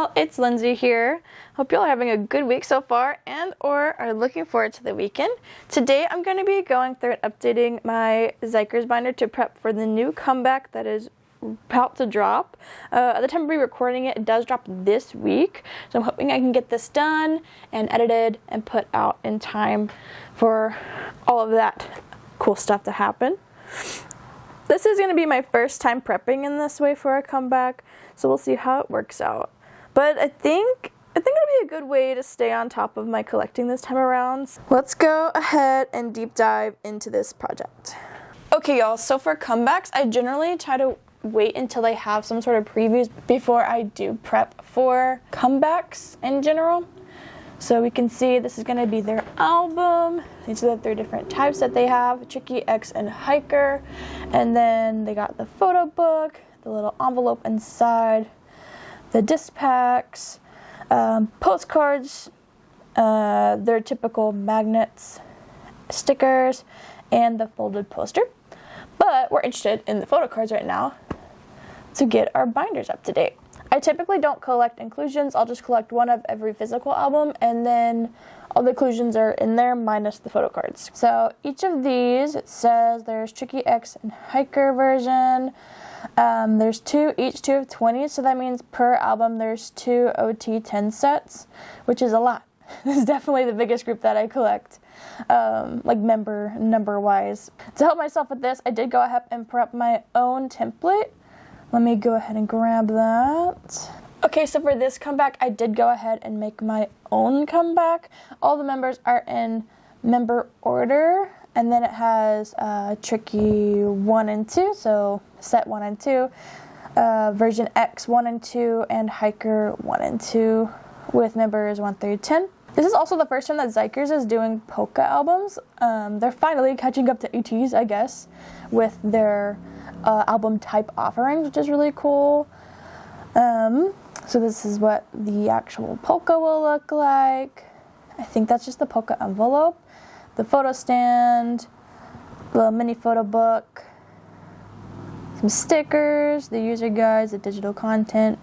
y'all, it's Lindsay here. Hope y'all are having a good week so far and or are looking forward to the weekend. Today I'm going to be going through and updating my Xikers binder to prep for the new comeback that is about to drop. At the time of recording it, it does drop this week, so I'm hoping I can get this done and edited and put out in time for all of that cool stuff to happen. This is going to be my first time prepping in this way for a comeback, so we'll see how it works out. But I think it'll be a good way to stay on top of my collecting this time around. Let's go ahead and deep dive into this project. Okay, y'all, so for comebacks, I generally try to wait until I have some sort of previews before I do prep for comebacks in general. So we can see this is going to be their album. These are the 3 different types that they have, Tricky, X, and Hiker. And then they got the photo book, the little envelope inside, the disc packs, postcards, their typical magnets, stickers, and the folded poster. But we're interested in the photo cards right now to get our binders up to date. I typically don't collect inclusions. I'll just collect one of every physical album, and then all the inclusions are in there minus the photo cards. So each of these, it says there's Tricky X and Hiker version. There's 2, each 2 of 20, so that means per album there's 2 OT 10 sets, which is a lot. This is definitely the biggest group that I collect, like number wise. To help myself with this, I did go ahead and prep my own template. Let me go ahead and grab that. Okay, so for this comeback, I did go ahead and make my own comeback. All the members are in member order, and then it has Tricky 1 and 2, so set 1 and 2, version X 1 and 2, and Hiker 1 and 2, with members 1 through 10. This is also the first time that Xikers is doing polka albums. They're finally catching up to ATs, I guess, with their album type offerings, which is really cool. So this is what the actual polka will look like. I think that's just the polka envelope, the photo stand, the mini photo book, some stickers, the user guides, the digital content.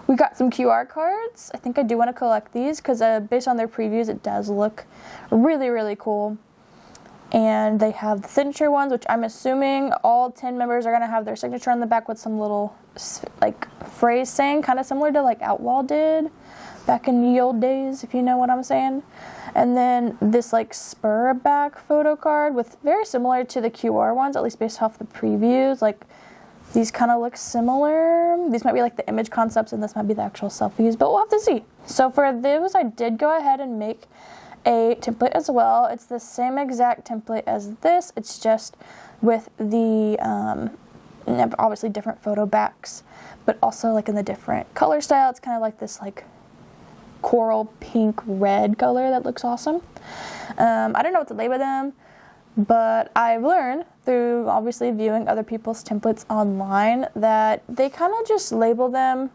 We got some QR cards. I think I do want to collect these because based on their previews, it does look really, really cool. And they have the signature ones, which I'm assuming all 10 members are going to have their signature on the back with some little like phrase saying, kind of similar to like Outlaw did back in the old days, if you know what I'm saying. And then this like spur back photo card with very similar to the QR ones, at least based off the previews. Like these kind of look similar. These might be like the image concepts and this might be the actual selfies, but we'll have to see. So for those, I did go ahead and make a template as well. It's the same exact template as this. It's just with the obviously different photo backs, but also like in the different color style. It's kind of like this like coral pink red color that looks awesome. I don't know what to label them, but I've learned through obviously viewing other people's templates online that they kind of just label them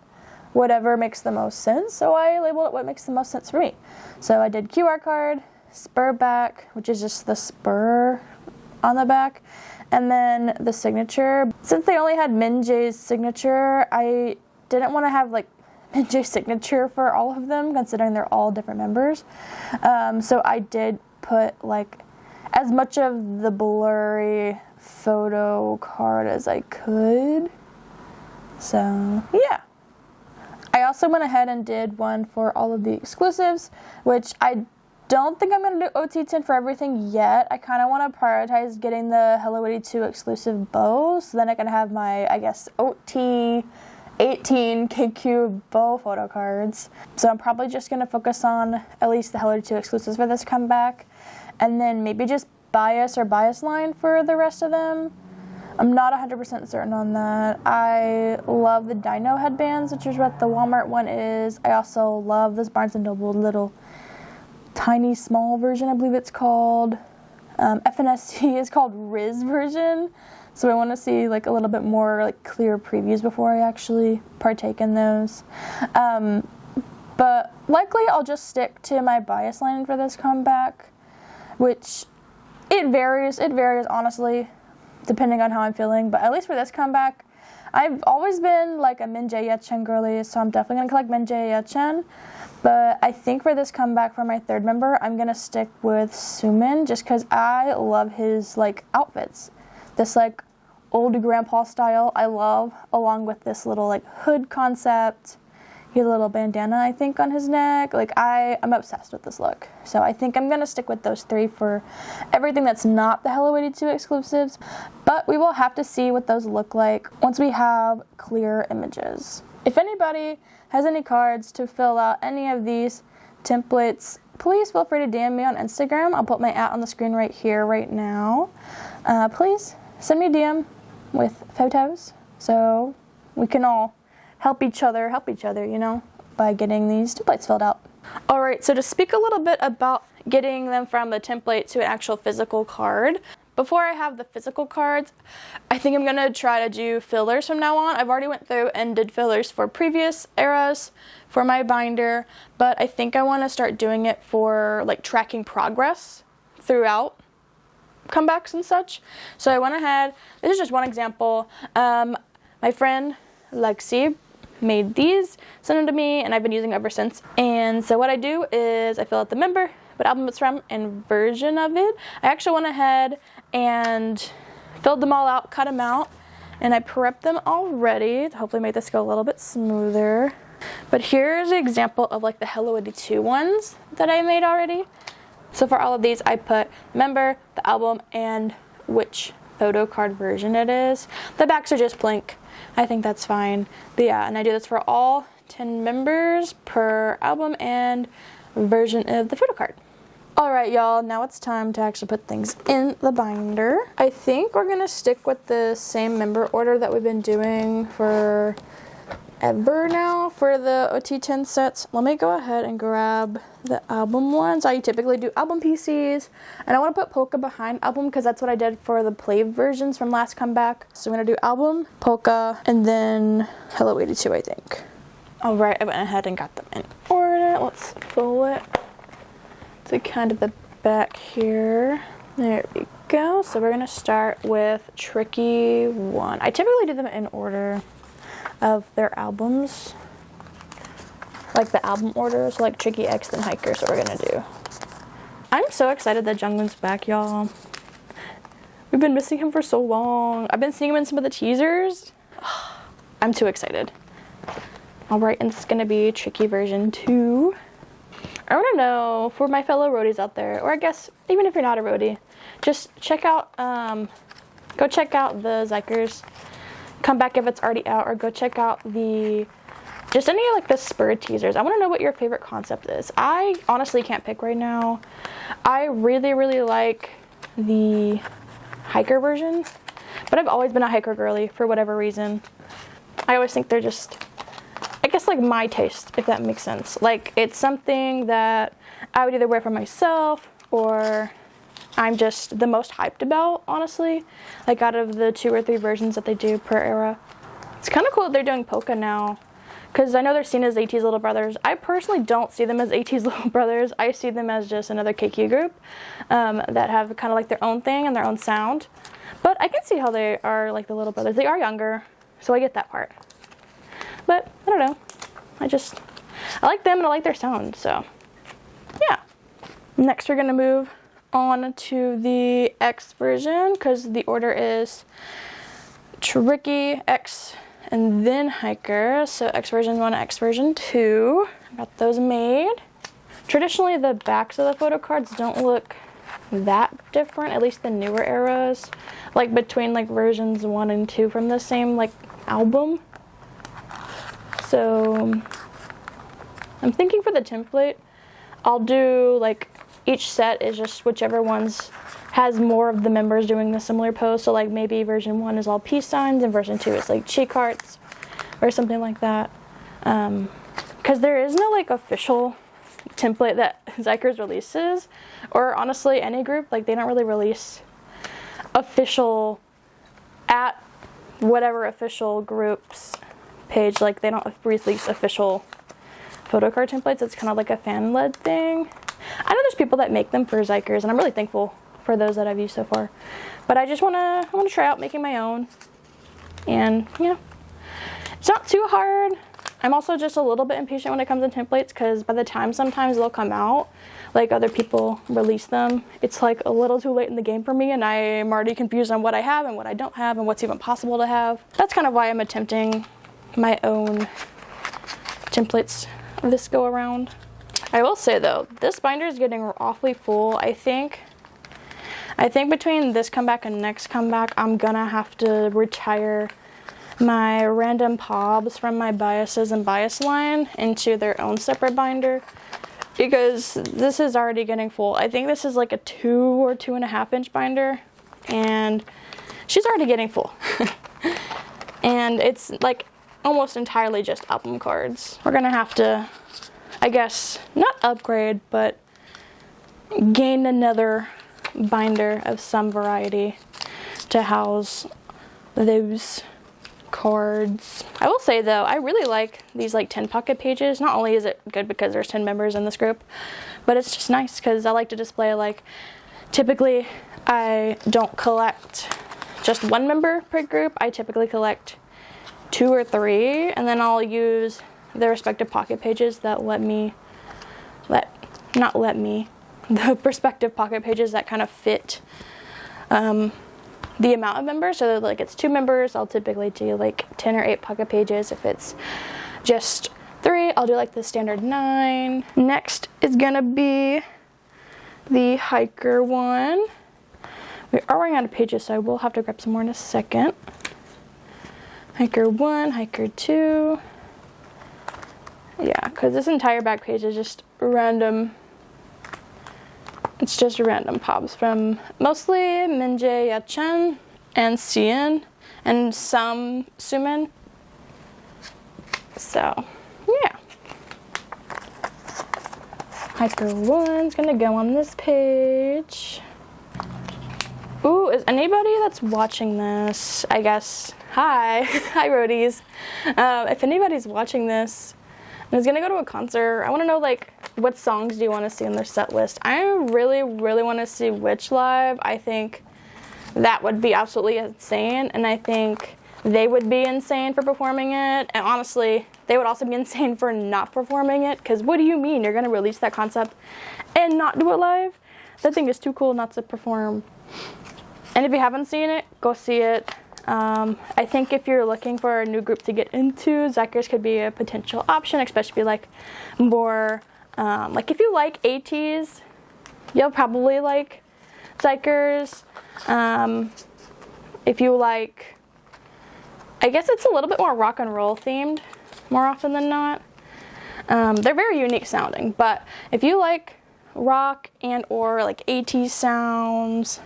whatever makes the most sense, so I labeled it what makes the most sense for me. So I did QR card, spur back, which is just the spur on the back, and then the signature. Since they only had Minjae's signature, I didn't want to have like Minjae's signature for all of them, considering they're all different members. So I did put like as much of the blurry photo card as I could. So yeah. I also went ahead and did one for all of the exclusives, which I don't think I'm going to do OT10 for everything yet. I kind of want to prioritize getting the Hello Kitty 2 exclusive bows, so then I can have my, I guess, OT 18 KQ bow photo cards. So I'm probably just going to focus on at least the Hello Kitty 2 exclusives for this comeback, and then maybe just bias or bias line for the rest of them. I'm not 100% certain on that. I love the dino headbands, which is what the Walmart one is. I also love this Barnes & Noble little tiny small version, I believe it's called. FNSC is called Riz version. So I want to see like a little bit more like clear previews before I actually partake in those. But likely I'll just stick to my bias line for this comeback, which it varies honestly, depending on how I'm feeling. But at least for this comeback, I've always been like a Minjae Yechen girly, so I'm definitely going to collect Minjae Yechen. But I think for this comeback for my third member, I'm going to stick with Sumin just because I love his like outfits. This like old grandpa style I love, along with this little like hood concept. He has a little bandana, I think, on his neck. Like, I'm obsessed with this look. So I think I'm going to stick with those 3 for everything that's not the Hello 82 exclusives. But we will have to see what those look like once we have clear images. If anybody has any cards to fill out any of these templates, please feel free to DM me on Instagram. I'll put my @ on the screen right here, right now. Please send me a DM with photos so we can all help each other, you know, by getting these templates filled out. All right, so to speak a little bit about getting them from the template to an actual physical card. Before I have the physical cards, I think I'm gonna try to do fillers from now on. I've already went through and did fillers for previous eras for my binder, but I think I wanna start doing it for like tracking progress throughout comebacks and such. So I went ahead, this is just one example. My friend Lexi made these, sent them to me, and I've been using them ever since. And so what I do is I fill out the member, what album it's from, and version of it. I actually went ahead and filled them all out, cut them out, and I prepped them already to hopefully make this go a little bit smoother. But here's an example of like the Hello 82 ones that I made already. So for all of these, I put member, the album, and which photo card version it is. The backs are just blank. I think that's fine. But yeah, and I do this for all 10 members per album and version of the photo card. Alright y'all, now it's time to actually put things in the binder. I think we're gonna stick with the same member order that we've been doing for ever now for the OT10 sets. Let me go ahead and grab the album ones. I typically do album PCs, and I want to put polka behind album because that's what I did for the play versions from last comeback. So I'm going to do album, polka, and then Hello 82, I think. Alright, I went ahead and got them in order. Let's fill it to kind of the back here. There we go. So we're going to start with Tricky 1. I typically do them in order of their albums, like the album order, so like Tricky X then Hiker, so we're gonna do. I'm so excited that Jungwon's back, y'all. We've been missing him for so long. I've been seeing him in some of the teasers. I'm too excited. Alright, and it's gonna be Tricky version 2. I wanna know, for my fellow roadies out there, or I guess even if you're not a roadie, just check out, go check out the Xikers comeback if it's already out, or go check out just any like the Spur teasers. I want to know what your favorite concept is. I honestly can't pick right now. I really like the Hiker version, but I've always been a Hiker girly for whatever reason. I always think they're just, I guess, like my taste, if that makes sense. Like, it's something that I would either wear for myself or I'm just the most hyped about, honestly, like out of the 2 or 3 versions that they do per era. It's kind of cool that they're doing polka now, because I know they're seen as AT's little brothers. I personally don't see them as AT's little brothers. I see them as just another KQ group that have kind of like their own thing and their own sound. But I can see how they are like the little brothers. They are younger, so I get that part. But I don't know. I like them and I like their sound, so yeah. Next we're gonna move on to the X version, because the order is Tricky, X, and then Hiker. So X version 1, X version 2. Got those made. Traditionally, the backs of the photo cards don't look that different, at least the newer eras, like between like versions 1 and 2 from the same like album. So I'm thinking for the template, I'll do like each set is just whichever ones has more of the members doing the similar pose. So like maybe version 1 is all peace signs and version 2 is like cheek hearts or something like that. Because there is no like official template that Xikers releases, or honestly any group, like they don't really release official at whatever official group's page. Like they don't release official photo card templates. It's kind of like a fan-led thing. I know there's people that make them for Xikers, and I'm really thankful for those that I've used so far. But I just want to try out making my own, and yeah, It's not too hard. I'm also just a little bit impatient when it comes to templates because by the time sometimes they'll come out, like other people release them, it's like a little too late in the game for me and I'm already confused on what I have and what I don't have and what's even possible to have. That's kind of why I'm attempting my own templates this go around. I will say though, this binder is getting awfully full. I think between this comeback and next comeback, I'm gonna have to retire my random pobs from my biases and bias line into their own separate binder because this is already getting full. I think this is like a 2 or 2.5 inch binder and she's already getting full. And it's like almost entirely just album cards. We're gonna have to, I guess, not upgrade, but gain another binder of some variety to house those cards. I will say though, I really like these like 10 pocket pages. Not only is it good because there's 10 members in this group, but it's just nice because I like to display, like, typically I don't collect just one member per group. I typically collect 2 or 3 and then I'll use the respective pocket pages that the respective pocket pages that kind of fit the amount of members. So like it's 2 members, I'll typically do like 10 or 8 pocket pages. If it's just 3, I'll do like the standard 9. Next is gonna be the hiker one. We are running out of pages, so I will have to grab some more in a second. Hiker 1, hiker 2. Yeah, because this entire back page is just random. It's just random pobs from mostly Minjae, Yachan, and Sien, and some Sumin. So, yeah. Hiker 1's gonna go on this page. Ooh, is anybody that's watching this, I guess, hi, hi roadies. If anybody's watching this and is gonna go to a concert, I wanna know, like, what songs do you want to see on their set list? I really want to see Witch live. I think that would be absolutely insane, and I think they would be insane for performing it, and honestly, they would also be insane for not performing it, because what do you mean you're going to release that concept and not do it live? That thing is too cool not to perform. And if you haven't seen it, go see it. I think if you're looking for a new group to get into, Xikers could be a potential option, especially like more like if you like ATs, you'll probably like Xikers. If you like, I guess it's a little bit more rock and roll themed more often than not. They're very unique sounding, but if you like rock and or like AT sounds,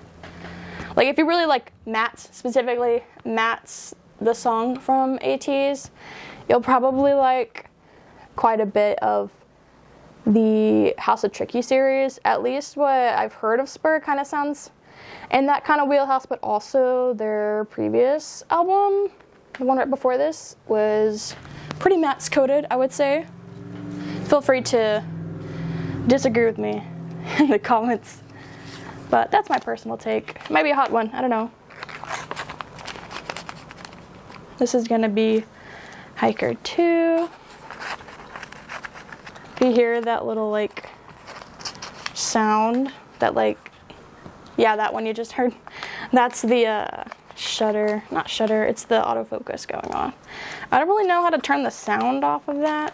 like if you really like Mats, specifically Mats, the song from ATs, you'll probably like quite a bit of the House of Tricky series. At least what I've heard of Spur kind of sounds in that kind of wheelhouse, but also their previous album, the one right before this, was pretty Mats coded, I would say. Feel free to disagree with me in the comments, but that's my personal take. It might be a hot one, I don't know. This is gonna be hiker 2. If you hear that little like sound, that like, yeah, that one you just heard, that's the shutter, not shutter, it's the autofocus going on. I don't really know how to turn the sound off of that,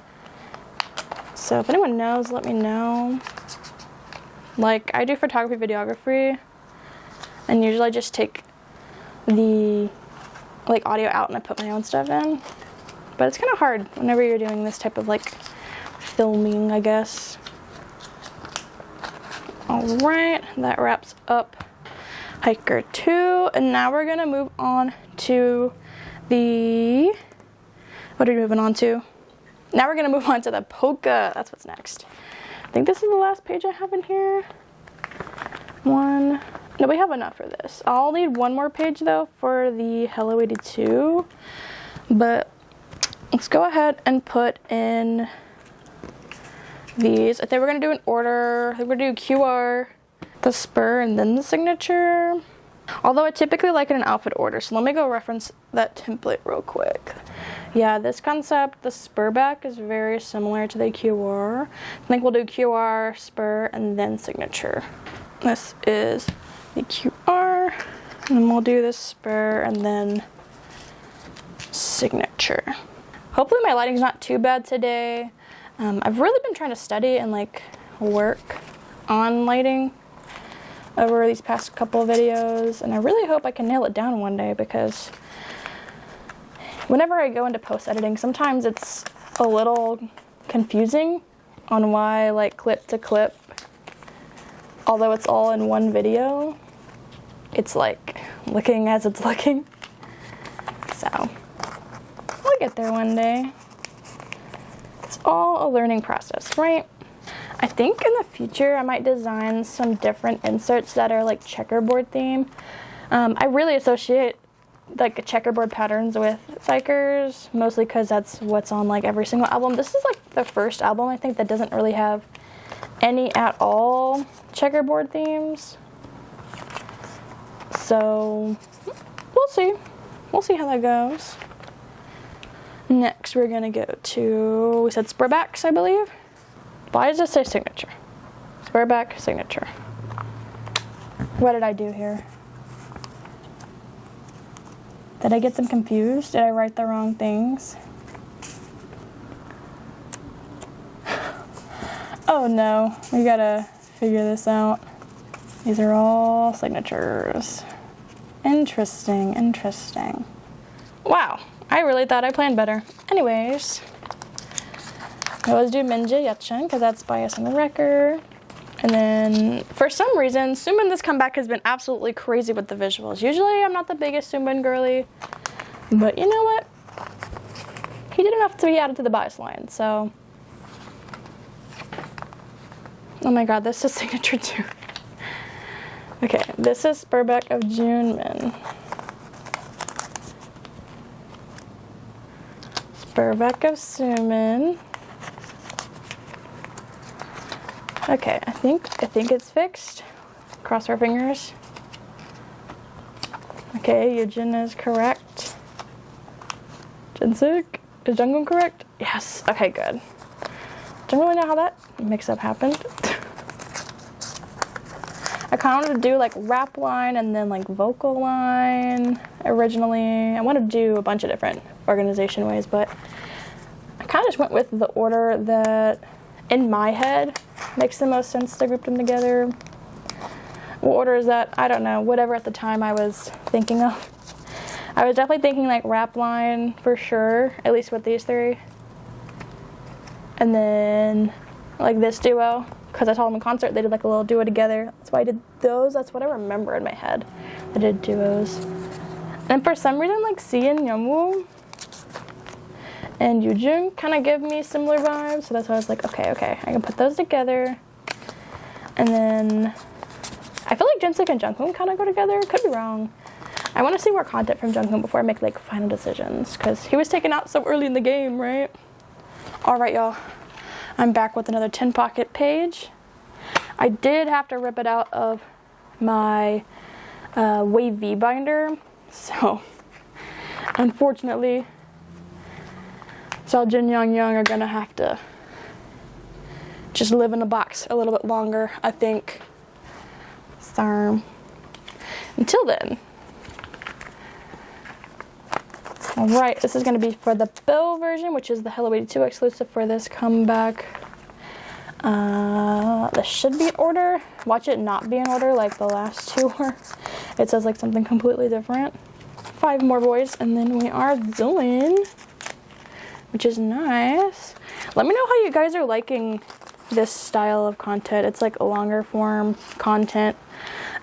so if anyone knows, let me know. Like, I do photography, videography, and usually I just take the like audio out and I put my own stuff in, but it's kind of hard whenever you're doing this type of like filming, I guess. Alright, that wraps up hiker 2, and now we're gonna move on to the, what are we moving on to? Now we're gonna move on to the polka. That's what's next. I think this is the last page I have in here. No, we have enough for this. I'll need one more page though for the Hello 82, but let's go ahead and put in these. I think we're gonna do an order. I think we're gonna do QR, the spur, and then the signature. Although I typically like it in outfit order, so let me go reference that template real quick. Yeah, this concept, the spur back, is very similar to the QR. I think we'll do QR, spur, and then signature. This is the QR, and then we'll do the spur, and then signature. Hopefully my lighting's not too bad today. I've really been trying to study and like work on lighting over these past couple of videos, and I really hope I can nail it down one day, because whenever I go into post editing, sometimes it's a little confusing on why like clip to clip, although it's all in one video, it's like looking as it's looking. So we'll get there one day. It's all a learning process, right? I think in the future I might design some different inserts that are like checkerboard theme. I really associate like checkerboard patterns with Xikers, mostly because that's what's on like every single album. This is like the first album I think that doesn't really have any at all checkerboard themes. So we'll see. We'll see how that goes. Next we're gonna go to, we said spur backs, I believe. Why does this say signature? Spur back, signature. What did I do here? Did I get them confused? Did I write the wrong things? Oh no, we gotta figure this out. These are all signatures. Interesting, interesting. Wow, I really thought I planned better. Anyways, I always do Minja Yetchen because that's bias on the record. And then, for some reason, Suman this comeback has been absolutely crazy with the visuals. Usually, I'm not the biggest Suman girly, but you know what? He did enough to be added to the bias line, so. Oh my god, this is signature too. Okay, this is Spurback of Juneman. Spurback of Suman. Okay, I think it's fixed. Cross our fingers. Okay, Yujin is correct. Jinsuk, is Jungkook correct? Yes. Okay, good. Don't really know how that mix-up happened. I kind of wanted to do like rap line and then like vocal line originally. I wanted to do a bunch of different organization ways, but I kind of just went with the order that in my head makes the most sense to group them together. What order is that? I don't know. Whatever at the time I was thinking of. I was definitely thinking like rap line for sure, at least with these three. And then like this duo, because I saw them in concert, they did like a little duo together. That's why I did those. That's what I remember in my head. I did duos. And for some reason, like C and Yeonwoo and Yujun kind of give me similar vibes, so that's why I was like, okay, I can put those together. And then I feel like Jinsuk and Jungkook kind of go together. Could be wrong. I want to see more content from Jungkook before I make like final decisions, because he was taken out so early in the game, right? All right, y'all. I'm back with another 10 pocket page. I did have to rip it out of my Wave V binder, so unfortunately, Seoljin Young are gonna have to just live in a box a little bit longer, I think. So, until then. Alright, this is going to be for the Bill version, which is the Hello 82 exclusive for this comeback. This should be in order. Watch it not be in order like the last two were. It says like something completely different. 5 more boys, and then we are done, which is nice. Let me know how you guys are liking this style of content. It's like a longer form content.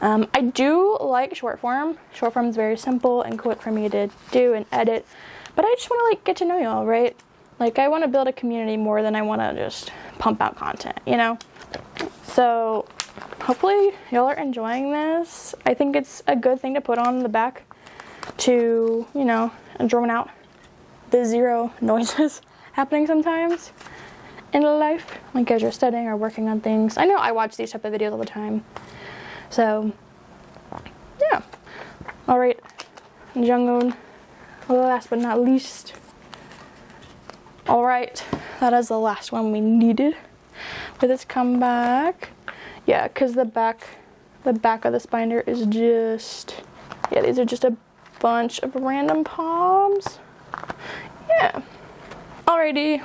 I do like short form. Short form is very simple and quick for me to do and edit, but I just want to like get to know y'all, right? Like I want to build a community more than I want to just pump out content, you know? So hopefully y'all are enjoying this. I think it's a good thing to put on the back to, you know, drone out the zero noises happening sometimes in life, like as you're studying or working on things. I know I watch these type of videos all the time. So, yeah. Alright, Jungkook, last but not least, All right, that is the last one we needed for this comeback. Yeah, because the back of this binder is just, yeah, these are just a bunch of random palms. Yeah. Alrighty.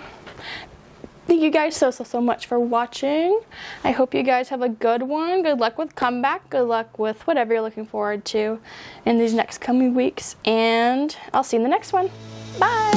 Thank you guys so much for watching. I hope you guys have a good one. Good luck with comeback. Good luck with whatever you're looking forward to in these next coming weeks. And I'll see you in the next one. Bye.